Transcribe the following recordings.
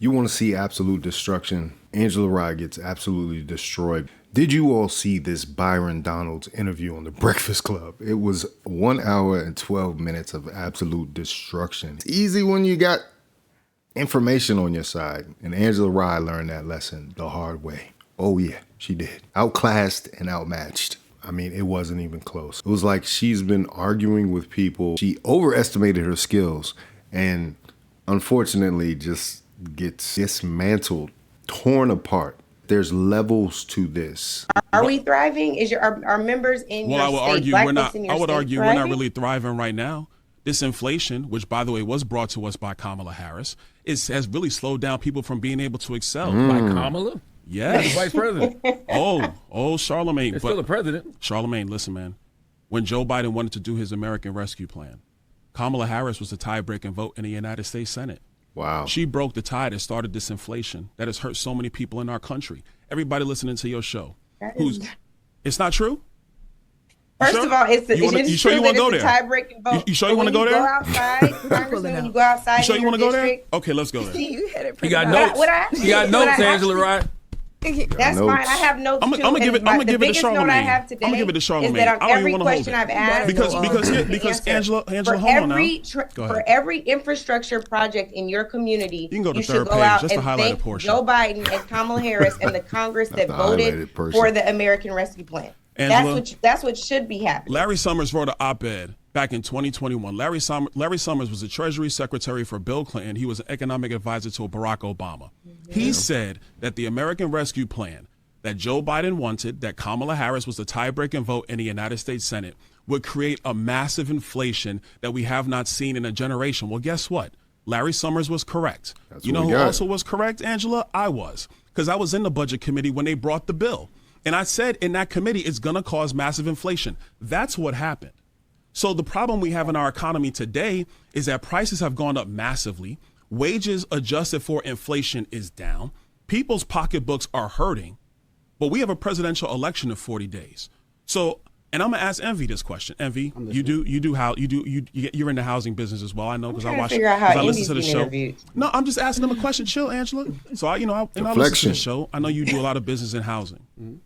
You want to see absolute destruction? Angela Rye gets absolutely destroyed. Did you all see this Byron Donalds interview on The Breakfast Club? It was 1 hour and 12 minutes of absolute destruction. It's easy when you got information on your side. And Angela Rye learned that lesson the hard way. Oh yeah, she did. Outclassed and outmatched. I mean, it wasn't even close. It was like she's been arguing with people. She overestimated her skills and unfortunately just gets dismantled, torn apart. There's levels to this. Are we thriving? Is our members in your state? I would argue we're not really thriving right now. This inflation, which by the way was brought to us by Kamala Harris, has really slowed down people from being able to excel. By Kamala? Yes. The vice president. Charlemagne. It's still the president. Charlemagne, listen, man. When Joe Biden wanted to do his American Rescue Plan, Kamala Harris was the tie-breaking vote in the United States Senate. Wow. She broke the tie that started this inflation that has hurt so many people in our country. Everybody listening to your show. It's not true? First of all, it's you sure you want to go there? Tie-breaking vote. You sure you want to go there? Go outside, Congressman, when you go outside. You sure you want to go there? District, Okay, let's go there. You got notes. You got notes, Angela, right? That's fine. I have notes too. I'm gonna give it to Charlemagne. Note I have today I'm gonna give it to Charlemagne. is that on every hold question it. I've asked, because Angela, hold on now. For every infrastructure project in your community, you can go to should third go page, out just and the highlighted thank portion. Joe Biden and Kamala Harris and the Congress that voted for the American Rescue Plan. Angela, that's what should be happening. Larry Summers wrote an op-ed back in 2021. Larry Summers was the Treasury Secretary for Bill Clinton. He was an economic advisor to Barack Obama. Mm-hmm. He said that the American Rescue Plan that Joe Biden wanted, that Kamala Harris was the tie-breaking vote in the United States Senate, would create a massive inflation that we have not seen in a generation. Well, guess what? Larry Summers was correct. You know who also was correct, Angela? I was, because I was in the Budget Committee when they brought the bill. And I said in that committee, it's going to cause massive inflation. That's what happened. So the problem we have in our economy today is that prices have gone up massively. Wages adjusted for inflation is down. People's pocketbooks are hurting. But we have a presidential election in 40 days. So, and I'm gonna ask Envy this question. Envy, you're in the housing business as well. I know because I listen to the show. Interviewed. No, I'm just asking them a question. Chill, Angela. So I listen to the show. I know you do a lot of business in housing. Mm-hmm.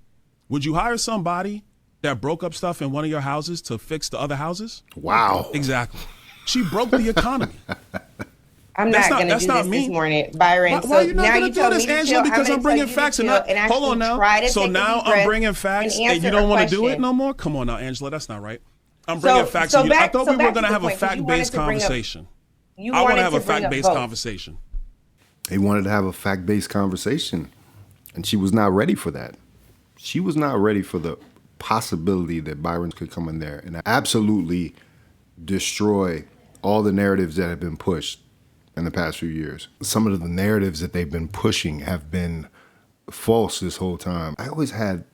Would you hire somebody that broke up stuff in one of your houses to fix the other houses? Wow. Exactly. She broke the economy. I'm not going to do this morning, Byron. Why are you not going to do this, Angela? Because I'm bringing facts. Hold on now. So now I'm bringing facts and you don't want to do it no more? Come on now, Angela. That's not right. I'm bringing facts. I thought we were going to have a fact-based conversation. I want to have a fact-based conversation. They wanted to have a fact-based conversation, and she was not ready for that. She was not ready for the possibility that Byron could come in there and absolutely destroy all the narratives that have been pushed in the past few years. Some of the narratives that they've been pushing have been false this whole time. I always had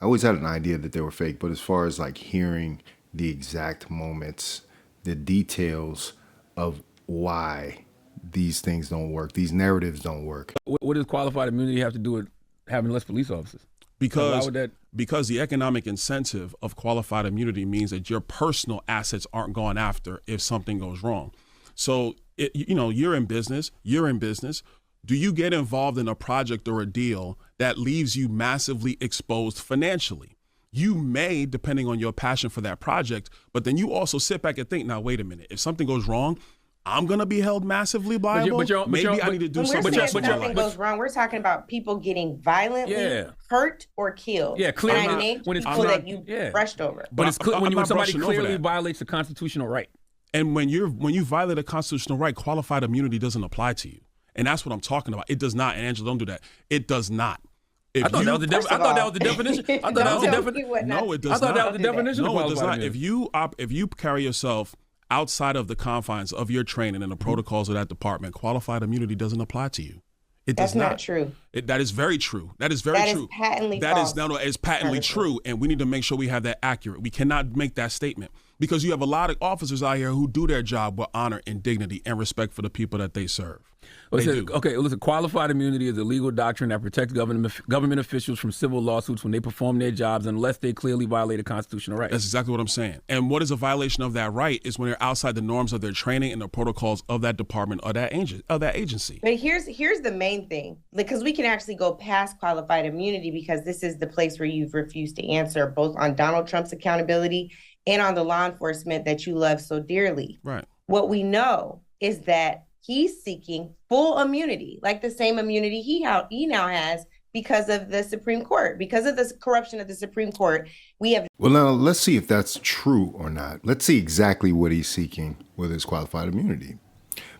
an idea that they were fake, but as far as like hearing the exact moments, the details of why these things don't work, these narratives don't work. What does qualified immunity have to do with having less police officers? Because the economic incentive of qualified immunity means that your personal assets aren't gone after if something goes wrong. So, you're in business. Do you get involved in a project or a deal that leaves you massively exposed financially? You may, depending on your passion for that project, but then you also sit back and think, now, wait a minute, if something goes wrong, I'm going to be held massively liable. Maybe I need to do something else. When something goes wrong, we're talking about people getting violently hurt or killed. Yeah, clearly. And I named people that you brushed over. But it's when somebody clearly violates a constitutional right. And when you violate a constitutional right, qualified immunity doesn't apply to you. And that's what I'm talking about. It does not. And Angela, don't do that. It does not. I thought that was the definition. No, it does not. I thought that was the definition. No, it does not. If you carry yourself outside of the confines of your training and the protocols of that department, qualified immunity doesn't apply to you. It does not. That's not true. That is very true. That is very true. That is patently false. It's patently true, and we need to make sure we have that accurate. We cannot make that statement because you have a lot of officers out here who do their job with honor and dignity and respect for the people that they serve. Well, it They says, do. okay, listen, qualified immunity is a legal doctrine that protects government officials from civil lawsuits when they perform their jobs unless they clearly violate a constitutional right. That's exactly what I'm saying. And what is a violation of that right is when they're outside the norms of their training and the protocols of that department or that agency. But here's the main thing, because we can actually go past qualified immunity, because this is the place where you've refused to answer both on Donald Trump's accountability and on the law enforcement that you love so dearly. Right. What we know is that he's seeking full immunity, like the same immunity he now has because of the Supreme Court, because of the corruption of the Supreme Court. Well, now let's see if that's true or not. Let's see exactly what he's seeking with his qualified immunity,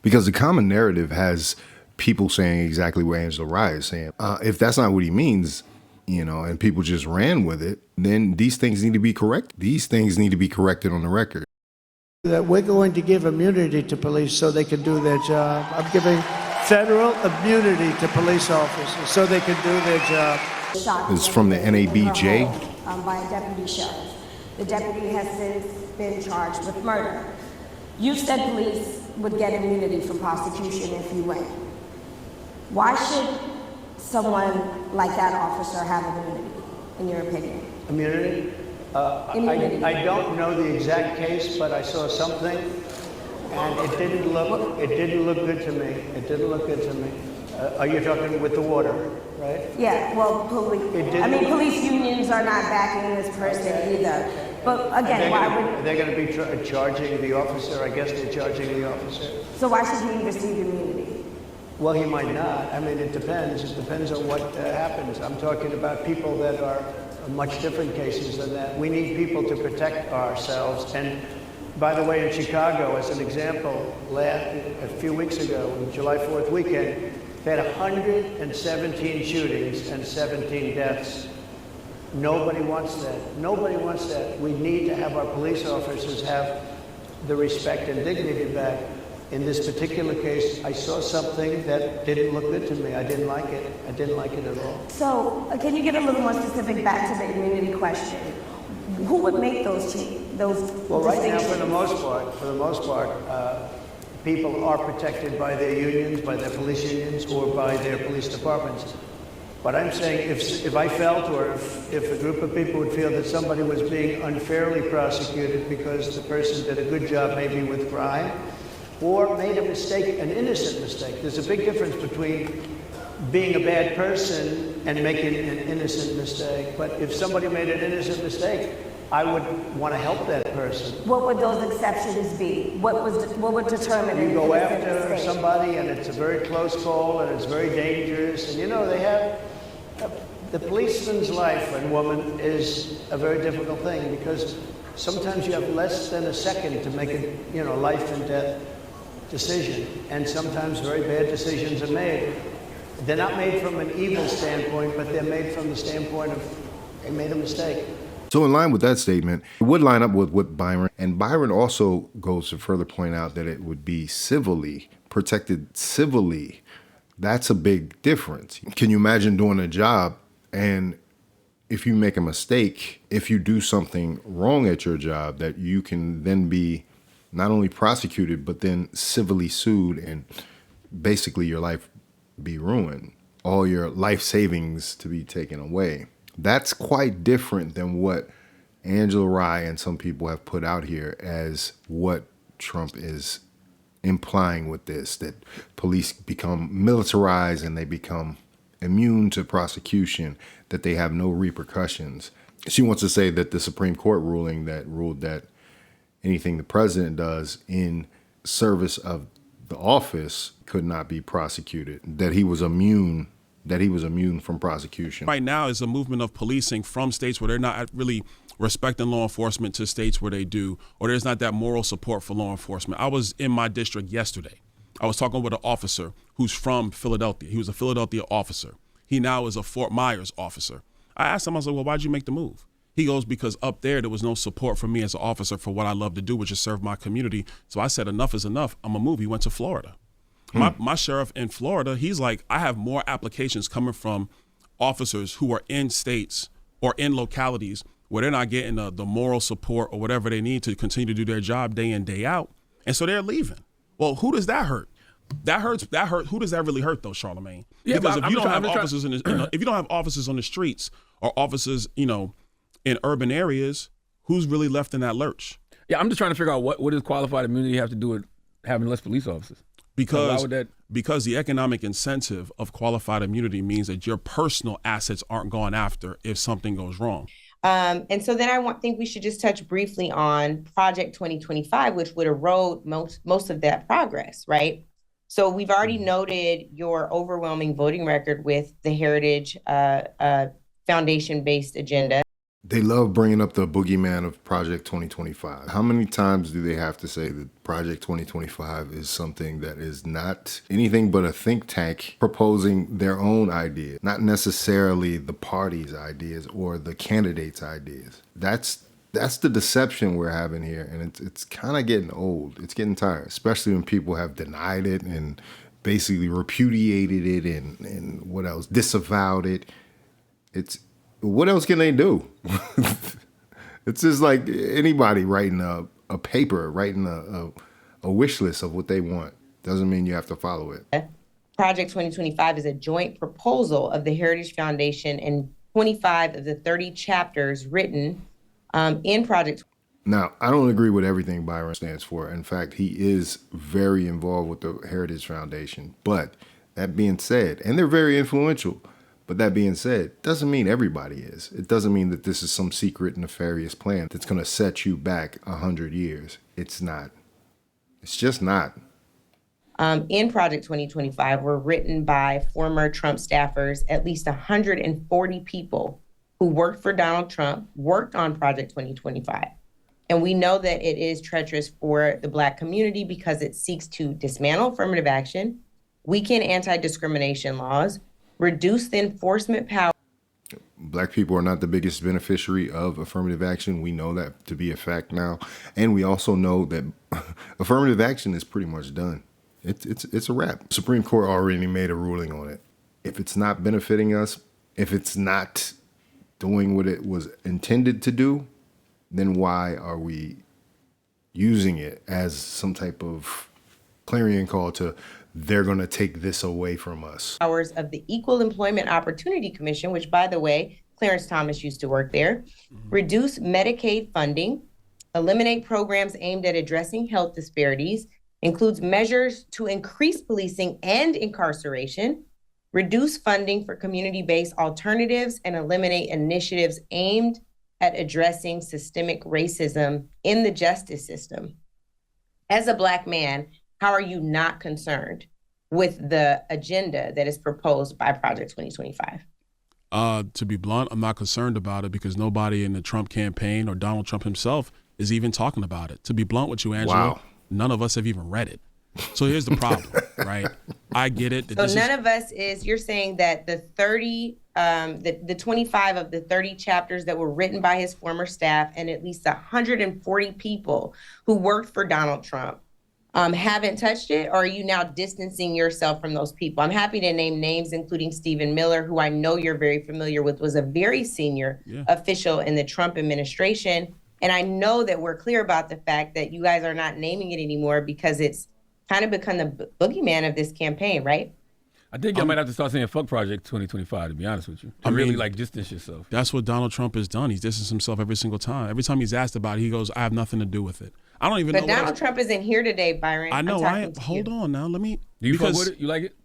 because the common narrative has people saying exactly what Angela Rye is saying. If that's not what he means, and people just ran with it, then these things need to be corrected. These things need to be corrected on the record. That we're going to give immunity to police so they can do their job. I'm giving federal immunity to police officers so they can do their job. It's from the NABJ. By a deputy sheriff. The deputy has since been charged with murder. You said police would get immunity from prosecution if you win. Why should someone like that officer have immunity, in your opinion? Immunity? I don't know the exact case, but I saw something, and it didn't look good to me. It didn't look good to me. Are you talking with the water, right? Yeah, well, police unions are not backing this person either. But again, they're going to be charging the officer? I guess they're charging the officer. So why should he receive immunity? Well, he might not. I mean, it depends. It depends on what happens. I'm talking about people that are much different cases than that. We need people to protect ourselves. And by the way, in Chicago, as an example, a few weeks ago, July 4th weekend, they had 117 shootings and 17 deaths. Nobody wants that. Nobody wants that. We need to have our police officers have the respect and dignity back. In this particular case, I saw something that didn't look good to me. I didn't like it. I didn't like it at all. So, can you get a little more specific back to the immunity question? Who would make those Well, right now, for the most part, people are protected by their unions, by their police unions, or by their police departments. But I'm saying if I felt, or if a group of people would feel that somebody was being unfairly prosecuted because the person did a good job maybe with crime, or made a mistake, an innocent mistake. There's a big difference between being a bad person and making an innocent mistake. But if somebody made an innocent mistake, I would want to help that person. What would those exceptions be? What would determine You an go innocent after mistake? somebody and it's a very close call and it's very dangerous. And they have, the policeman's life and woman is a very difficult thing, because sometimes you have less than a second to make a life and death decision, and sometimes very bad decisions are made. They're not made from an evil standpoint, but they're made from the standpoint of they made a mistake. So in line with that statement, it would line up with what Byron, and Byron also goes to further point out that it would be civilly, protected civilly. That's a big difference. Can you imagine doing a job, and if you make a mistake, if you do something wrong at your job, that you can then be not only prosecuted, but then civilly sued, and basically your life be ruined, all your life savings to be taken away. That's quite different than what Angela Rye and some people have put out here as what Trump is implying with this, that police become militarized and they become immune to prosecution, that they have no repercussions. She wants to say that the Supreme Court ruling that ruled that anything the president does in service of the office could not be prosecuted, that he was immune from prosecution. Right now is a movement of policing from states where they're not really respecting law enforcement to states where they do, or there's not that moral support for law enforcement. I was in my district yesterday. I was talking with an officer who's from Philadelphia. He was a Philadelphia officer. He now is a Fort Myers officer. I asked him, I was like, well, why'd you make the move? He goes, because up there was no support for me as an officer for what I love to do, which is serve my community. So I said, enough is enough. I'm gonna move. He went to Florida. My sheriff in Florida, he's like, I have more applications coming from officers who are in states or in localities where they're not getting the moral support or whatever they need to continue to do their job day in, day out. And so they're leaving. Well, who does that hurt? That hurts. That hurt. Who does that really hurt, though, Charlemagne? Yeah, because but if you don't have I'm just officers if you don't have officers on the streets or officers, in urban areas, who's really left in that lurch? Yeah, I'm just trying to figure out what does qualified immunity have to do with having less police officers? Because why would that? Because the economic incentive of qualified immunity means that your personal assets aren't gone after if something goes wrong. And so then I think we should just touch briefly on Project 2025, which would erode most of that progress, right? So we've already noted your overwhelming voting record with the Heritage Foundation-based agenda. They love bringing up the boogeyman of Project 2025. How many times do they have to say that Project 2025 is something that is not anything but a think tank proposing their own ideas, not necessarily the party's ideas or the candidate's ideas? That's the deception we're having here, and it's kind of getting old. It's getting tired, especially when people have denied it and basically repudiated it and what else, disavowed it. What else can they do? It's just like anybody writing a paper, writing a wish list of what they want. Doesn't mean you have to follow it. Project 2025 is a joint proposal of the Heritage Foundation and 25 of the 30 chapters written in Project. Now, I don't agree with everything Byron stands for. In fact, he is very involved with the Heritage Foundation. But that being said, and they're very influential, but that being said, doesn't mean everybody is. It doesn't mean that this is some secret nefarious plan that's going to set you back 100 years. It's not. It's just not. In Project 2025 were written by former Trump staffers, at least 140 people who worked for Donald Trump, worked on Project 2025. And we know that it is treacherous for the Black community because it seeks to dismantle affirmative action, weaken anti-discrimination laws, reduce the enforcement power. Black people are not the biggest beneficiary of affirmative action. We know that to be a fact now. And we also know that affirmative action is pretty much done. It's a wrap. Supreme Court already made a ruling on it. If it's not benefiting us, if it's not doing what it was intended to do, then why are we using it as some type of clarion call to they're going to take this away from us? Powers of the Equal Employment Opportunity Commission, which, by the way, Clarence Thomas used to work there, reduce Medicaid funding, eliminate programs aimed at addressing health disparities, includes measures to increase policing and incarceration, reduce funding for community-based alternatives, and eliminate initiatives aimed at addressing systemic racism in the justice system. As a Black man, how are you not concerned with the agenda that is proposed by Project 2025? To be blunt, I'm not concerned about it because nobody in the Trump campaign or Donald Trump himself is even talking about it. To be blunt with you, Angela, none of us have even read it. So here's the problem, right? I get it. So none of us is, you're saying that the 25 of the 30 chapters that were written by his former staff and at least 140 people who worked for Donald Trump haven't touched it, or are you now distancing yourself from those people? I'm happy to name names, including Stephen Miller, who I know you're very familiar with, was a very senior official in the Trump administration. And I know that we're clear about the fact that you guys are not naming it anymore because it's kind of become the boogeyman of this campaign, right? I think I might have to start saying fuck Project 2025, to be honest with you. Really distance yourself. That's what Donald Trump has done. He's distanced himself every single time. Every time he's asked about it, he goes, I have nothing to do with it. I don't even know. But Donald Trump isn't here today, Byron. I know. Hold on now. Let me. Do you fuck with it? You like it?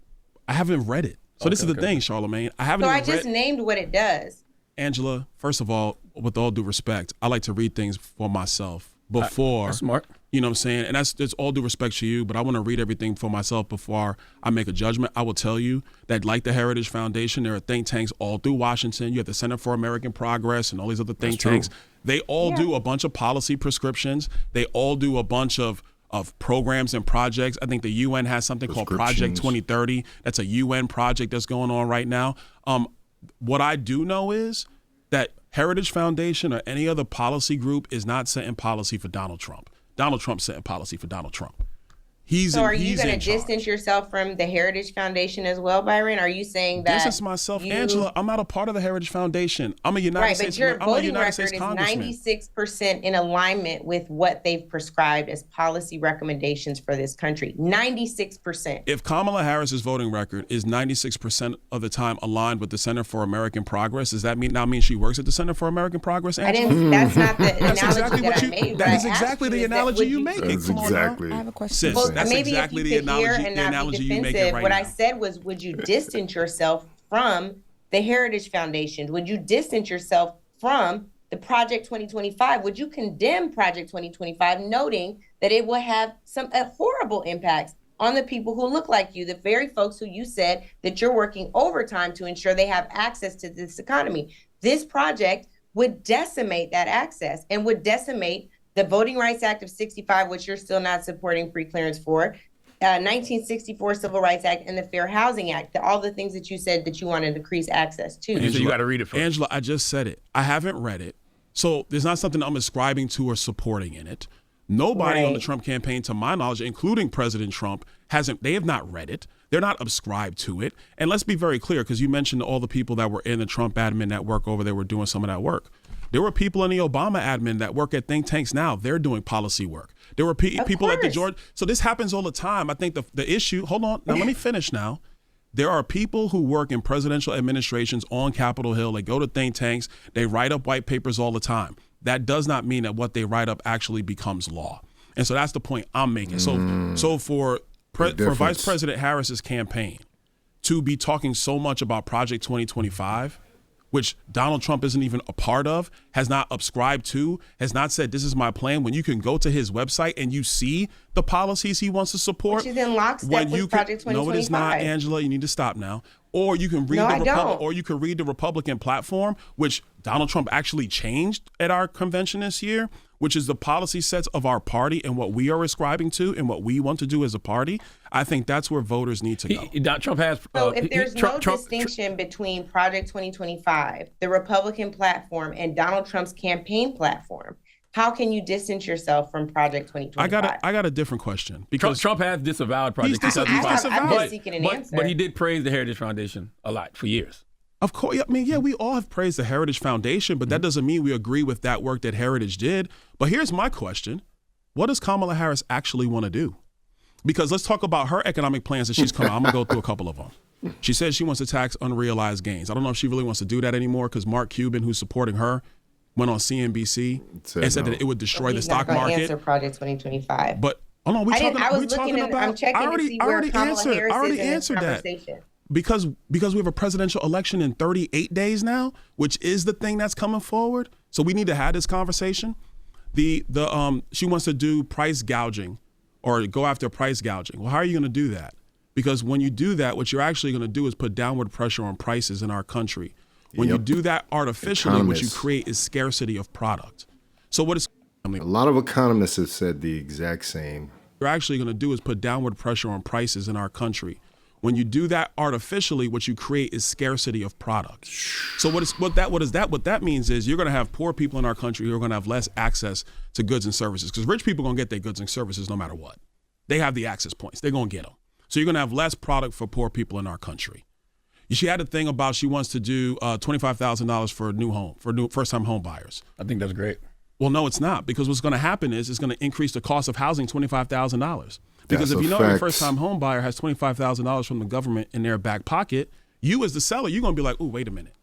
I haven't read it. So this is the thing, Charlemagne. I haven't. So even I just named what it does. Angela, first of all, with all due respect, I like to read things for myself before. That's smart. You know what I'm saying? And that's all due respect to you, but I want to read everything for myself before I make a judgment. I will tell you that, like the Heritage Foundation, there are think tanks all through Washington. You have the Center for American Progress and all these other think tanks. They all do a bunch of policy prescriptions. They all do a bunch of programs and projects. I think the UN has something called Project 2030. That's a UN project that's going on right now. What I do know is that Heritage Foundation or any other policy group is not setting policy for Donald Trump. Donald Trump setting policy for Donald Trump. So are you he's going in to charge. distance yourself from the Heritage Foundation as well, Byron? Are you saying that Distance myself, Angela. I'm not a part of the Heritage Foundation. I'm a United right, States. but your I'm a voting United record States is congressman. 96% in alignment with what they've prescribed as policy recommendations for this country. 96%. If Kamala Harris's voting record is 96% of the time aligned with the Center for American Progress, does that mean she works at the Center for American Progress, I Angela? didn't. That's not the That's analogy exactly that what I you. made. That What is I asked exactly you the is that analogy would you you make. That's Come on now. exactly. I have a question. Sis, Well, that's maybe exactly if the you could hear analogy. and The not analogy be you make defensive, it right what now. I said was, would you distance yourself from the Heritage Foundation? Would you distance yourself from the Project 2025? Would you condemn Project 2025, noting that it will have some horrible impacts on the people who look like you, the very folks who you said that you're working overtime to ensure they have access to this economy? This project would decimate that access and would decimate the Voting Rights Act of 65, which you're still not supporting pre-clearance for, 1964 Civil Rights Act, and the Fair Housing Act, all the things that you said that you want to decrease access to. So you got to read it first. Angela, I just said it. I haven't read it. So there's not something I'm ascribing to or supporting in it. Nobody on the Right. Trump campaign, to my knowledge, including President Trump, they have not read it. They're not subscribed to it. And let's be very clear, because you mentioned all the people that were in the Trump admin network over there were doing some of that work. There were people in the Obama admin that work at think tanks now. They're doing policy work. There were people at the course. Georgia. So this happens all the time. I think the issue, hold on, now let me finish now. There are people who work in presidential administrations on Capitol Hill. They go to think tanks. They write up white papers all the time. That does not mean that what they write up actually becomes law. And so that's the point I'm making. So for Vice President Harris's campaign to be talking so much about Project 2025, which Donald Trump isn't even a part of, has not subscribed to, has not said this is my plan, when you can go to his website and you see the policies he wants to support. Which is in lockstep with Project 2025. No, it is not, Angela. You need to stop now. Or you can read the Republican platform, which Donald Trump actually changed at our convention this year, which is the policy sets of our party and what we are ascribing to and what we want to do as a party. I think that's where voters need to go. Trump has. So if there's no distinction between Project 2025, the Republican platform, and Donald Trump's campaign platform, how can you distance yourself from Project 2025? I got a different question, because Trump has disavowed Project He's 2025. I'm just seeking an answer. But he did praise the Heritage Foundation a lot for years. Of course, I mean, yeah, we all have praised the Heritage Foundation, but that doesn't mean we agree with that work that Heritage did. But here's my question. What does Kamala Harris actually want to do? Because let's talk about her economic plans that she's come out. I'm going to go through a couple of them. She says she wants to tax unrealized gains. I don't know if she really wants to do that anymore, because Mark Cuban, who's supporting her, went on CNBC and said that it would destroy the stock market. Answer Project 2025. But hold on, I'm checking to see where Kamala Harris is in this conversation. Because we have a presidential election in 38 days now, which is the thing that's coming forward. So we need to have this conversation. She wants to do price gouging, or go after price gouging. Well, how are you going to do that? Because when you do that, what you're actually going to do is put downward pressure on prices in our country. When you do that artificially, what you create is scarcity of product. So what is a lot of economists have said the exact same. you're actually going to do is put downward pressure on prices in our country. When you do that artificially, what you create is scarcity of product. So what that means is you're going to have poor people in our country who are going to have less access to goods and services, because rich people are going to get their goods and services no matter what. They have the access points. They're going to get them. So you're going to have less product for poor people in our country. She had a thing about she wants to do $25,000 for a new home, for new first-time home buyers. I think that's great. Well, no, it's not, because what's going to happen is it's going to increase the cost of housing $25,000. Because if you know your first-time home buyer has $25,000 from the government in their back pocket, you as the seller, you're going to be like, oh, wait a minute.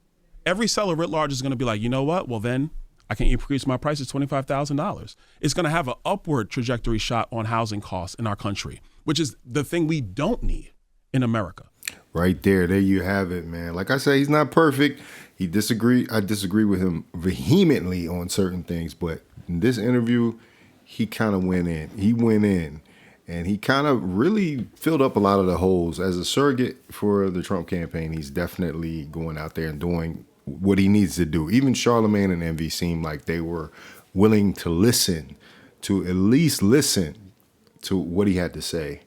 Every seller writ large is going to be like, you know what? Well, then I can increase my price to $25,000. It's going to have an upward trajectory shot on housing costs in our country, which is the thing we don't need in America. Right there you have it, man. Like I say, he's not perfect. I disagree with him vehemently on certain things, but in this interview, he kind of went in. And he kind of really filled up a lot of the holes. As a surrogate for the Trump campaign, he's definitely going out there and doing what he needs to do. Even Charlemagne and Envy seemed like they were willing to at least listen to what he had to say.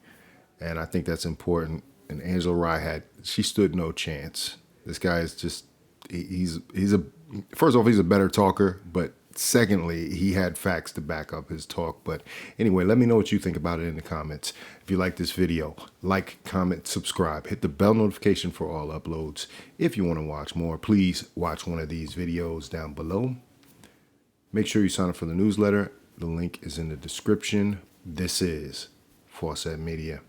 And I think that's important. And Angela Rye she stood no chance. This guy is just, first off, he's a better talker, but secondly, he had facts to back up his talk. But anyway, let me know what you think about it in the comments. If you like this video, like, comment, subscribe, hit the bell notification for all uploads. If you want to watch more, please watch one of these videos down below. Make sure you sign up for the newsletter. The link is in the description. This is Faucette Media.